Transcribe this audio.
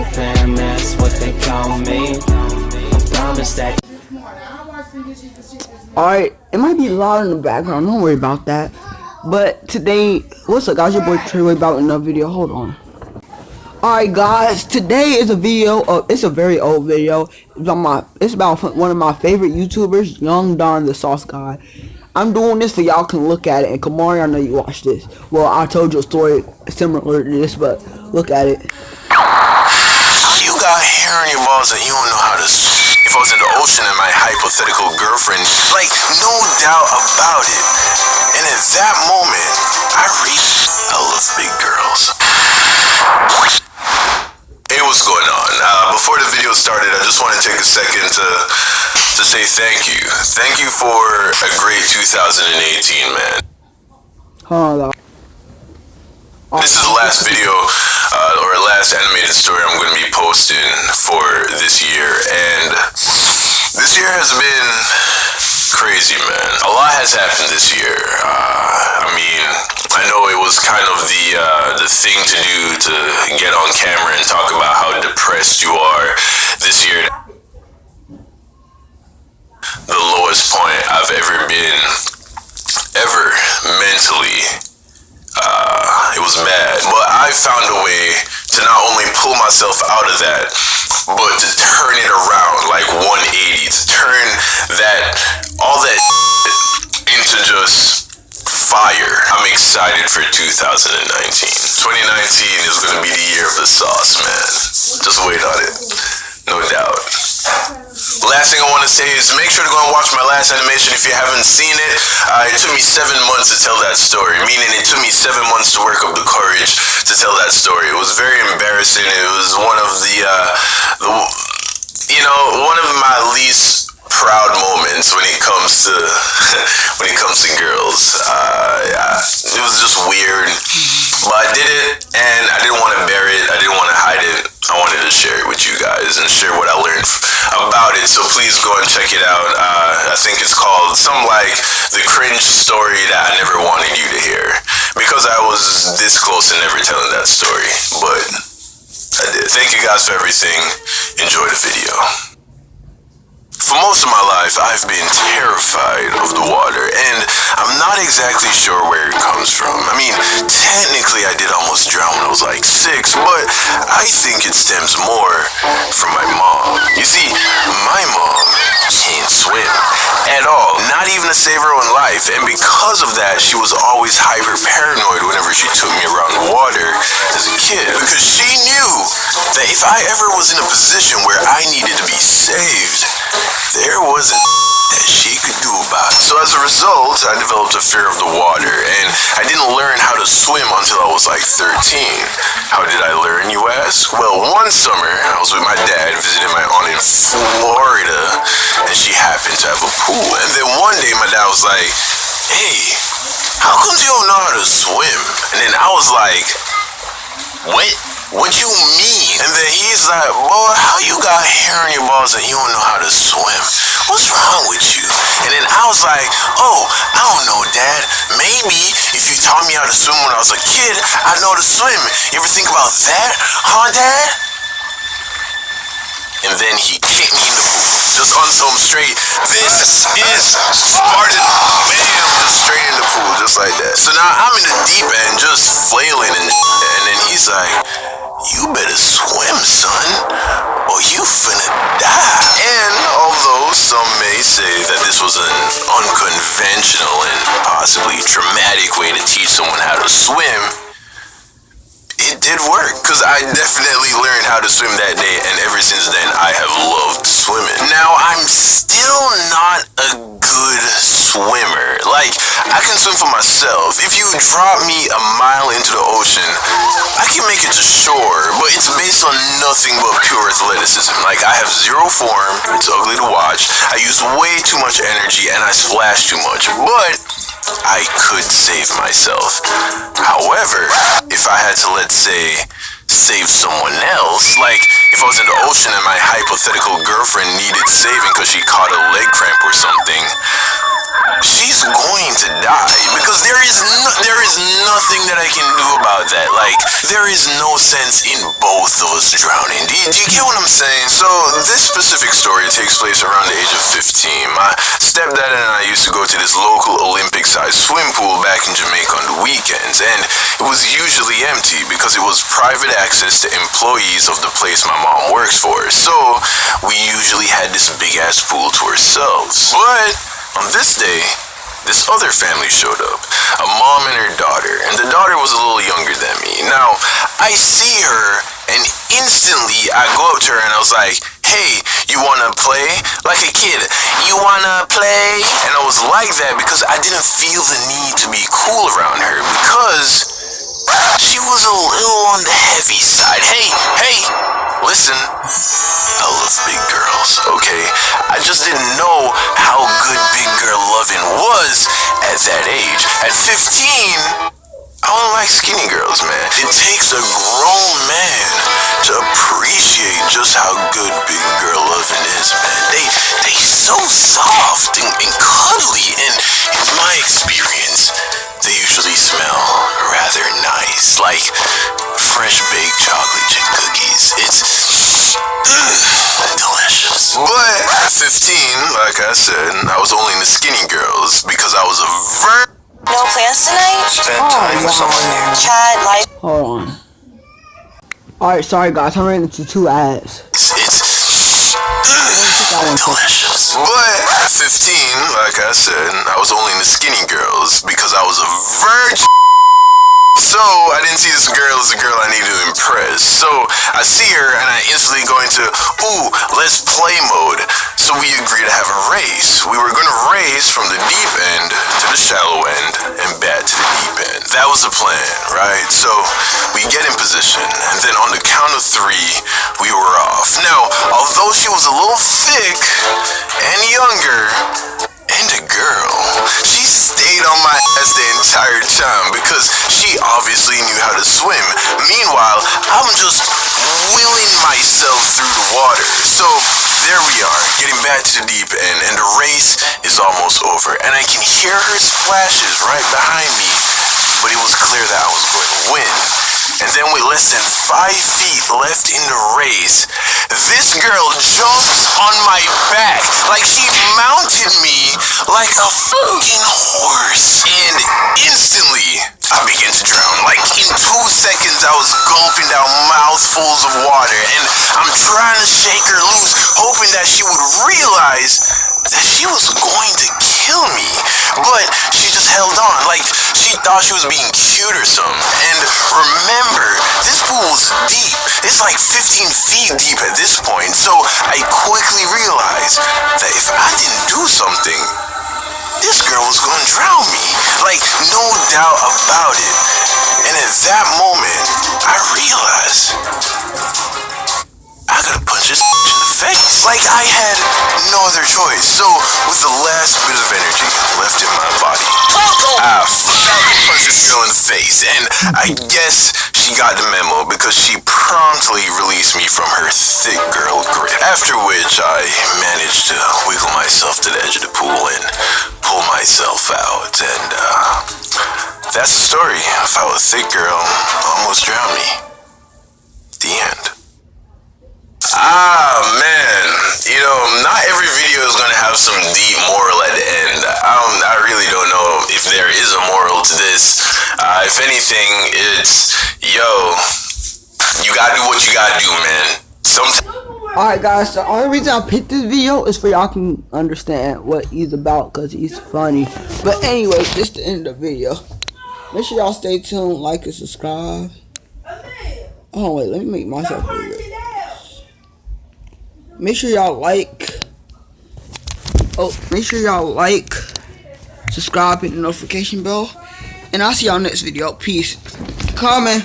fam, that's what they call me. I promise that. Alright, it might be loud in the background, don't worry about that. But today, what's up guys, your boy Treyway about another video, hold on. Alright guys, today is a video of, it's a very old video. It's about one of my favorite YouTubers, Young Don the Sauce Guy. I'm doing this so y'all can look at it, and Kamari, I know you watched this. Well, I told you a story similar to this, but look at it. You got hair on your balls and you don't know how to swim. If I was in the ocean and my hypothetical girlfriend, like, no doubt about it. And at that moment, I reached, I love big girls. Hey, what's going on? Before the video started, I just want to take a second to say thank you. Thank you for a great 2018, man. Hold on. This is the last video, or last animated story I'm going to be posting for this year, and this year has been crazy, man. A lot has happened this year. I mean, I know it was kind of the thing to do to get on camera and talk about how depressed you are this year. The lowest point I've ever been, ever, mentally. It was bad, but I found a way to not only pull myself out of that, but to turn it around like 180, to turn all that into just fire. I'm excited for 2019. 2019 is going to be the year of the sauce, man. Just wait on it, no doubt. Last thing I want to say is make sure to go and watch my last animation if you haven't seen it. It took me 7 months to tell that story, meaning it took me 7 months to work up the courage to tell that story. It was very embarrassing. It was one of one of my least proud moments when it comes to girls. Yeah, it was just weird, but I did it, and I didn't want to bury it. I didn't want to hide it. I wanted to share it with you guys and share what I learned about it. So please go and check it out. I think it's called something like the cringe story that I never wanted you to hear, because I was this close to never telling that story, but I did. Thank you guys for everything. Enjoy the video. For most of my life, I've been terrified of the water, and I'm not exactly sure where it comes from. I mean, technically I did almost drown when I was like 6, but I think it stems more from my mom. You see, my mom can't swim at all, not even to save her own life, and because of that, she was always hyper paranoid whenever she took me around the water as a kid, because she knew that if I ever was in a position where I needed to be saved, there wasn't that she could do about it. So as a result, I developed a fear of the water, and I didn't learn how to swim until I was like 13. How did I learn, you ask? Well, one summer, I was with my dad visiting my aunt in Florida, and she happened to have a pool. And then one day, my dad was like, "Hey, how come you don't know how to swim?" And then I was like, What you mean? And then he's like, "Boy, how you got hair on your balls and you don't know how to swim? What's wrong with you?" And then I was like, "Oh, I don't know, Dad. Maybe if you taught me how to swim when I was a kid, I'd know how to swim. You ever think about that, huh, Dad?" And then he kicked me in the pool, just on some straight, "This is Spartan." Bam, just straight in the pool, just like that. So now I'm in the deep end, just flailing, and then he's like, "You better swim, son, or you finna die." And although some may say that this was an unconventional and possibly traumatic way to teach someone how to swim, it did work, because I definitely learned how to swim that day, and ever since then I have loved swimming. Now, I'm still not a good swimmer. Like, I can swim for myself. If you drop me a mile into the ocean, I can make it to shore, but it's based on nothing but pure athleticism. Like, I have zero form, it's ugly to watch, I use way too much energy, and I splash too much, but I could save myself. However, if I had to, let's say, save someone else, like if I was in the ocean and my hypothetical girlfriend needed saving because she caught a leg cramp or something, she's going to die because there is nothing that I can do about that. Like, there is no sense in both of us drowning. Do you get what I'm saying? So this specific story takes place around the age of 15. My stepdad and I used to go to this local Olympic-sized swim pool back in Jamaica on the weekends, and it was usually empty because it was private access to employees of the place my mom works for. So we usually had this big-ass pool to ourselves. But on this day, this other family showed up, a mom and her daughter, and the daughter was a little younger than me. Now, I see her, and instantly I go up to her and I was like, hey, you wanna play? Like a kid, you wanna play? And I was like that because I didn't feel the need to be cool around her because she was a little on the heavy side. Hey, listen, I love big girls, okay? I just didn't know how good big girl loving was at that age. At 15, I don't like skinny girls, man. It takes a grown man to appreciate just how good big girl loving is, man. They so soft and cuddly, and in my experience, they usually smell rather nice, like fresh baked chocolate chip cookies. It's delicious. But at 15, like I said, I was only into skinny girls because I was a No plans tonight? Spend time with someone new. Chat, life. Hold on. Alright, sorry guys, I ran into 2 ads. It's delicious. But at 15, like I said, I was only into skinny girls because I was a virgin. So I didn't see this girl as a girl I needed to impress. So I see her and I instantly go into, ooh, let's play mode. So we agreed to have a race. We were gonna race from the deep end to the shallow end and back to the deep end. That was the plan, right? So we get in position and then on the count of 3, we were off. Now, although she was a little thick and younger, and a girl, she stayed on my ass the entire time because she obviously knew how to swim. Meanwhile, I'm just wheeling myself through the water. So there we are, getting back to the deep end, and the race is almost over. And I can hear her splashes right behind me, but it was clear that I was going to win. And then with less than 5 feet left in the race, this girl jumps on my back like she mounted me like a fucking horse. And instantly, I began to drown. Like in 2 seconds, I was gulping down mouthfuls of water, and I'm trying to shake her loose, hoping that she would realize that she was going to kill me. But she just held on, like she thought she was being cute or something. And remember, this pool was deep. It's like 15 feet deep at this point. So I quickly realized that if I didn't do something, this girl was gonna drown me. Like, no doubt about it. And at that moment, I realized I gotta punch this in the face. Like, I had no other choice. So, with the last bit of energy left in my body, I punched this girl in the face. And I guess she got the memo because she promptly released me from her thick girl grip. After which, I managed to wiggle myself to the edge of the pool and pull myself out. And that's the story of how a thick girl almost drowned me. The end. Man, you know, not every video is gonna have some deep moral at the end. I really don't know if there is a moral to this. If anything, it's, yo, you gotta do what you gotta do, man. Alright guys, the only reason I picked this video is for y'all can understand what he's about, because he's funny. But anyway, this is the end of the video. Make sure y'all stay tuned, like and subscribe. Oh wait, let me make myself do it. Make sure y'all like. Make sure y'all like, subscribe, hit the notification bell, and I'll see y'all next video. Peace. Comment.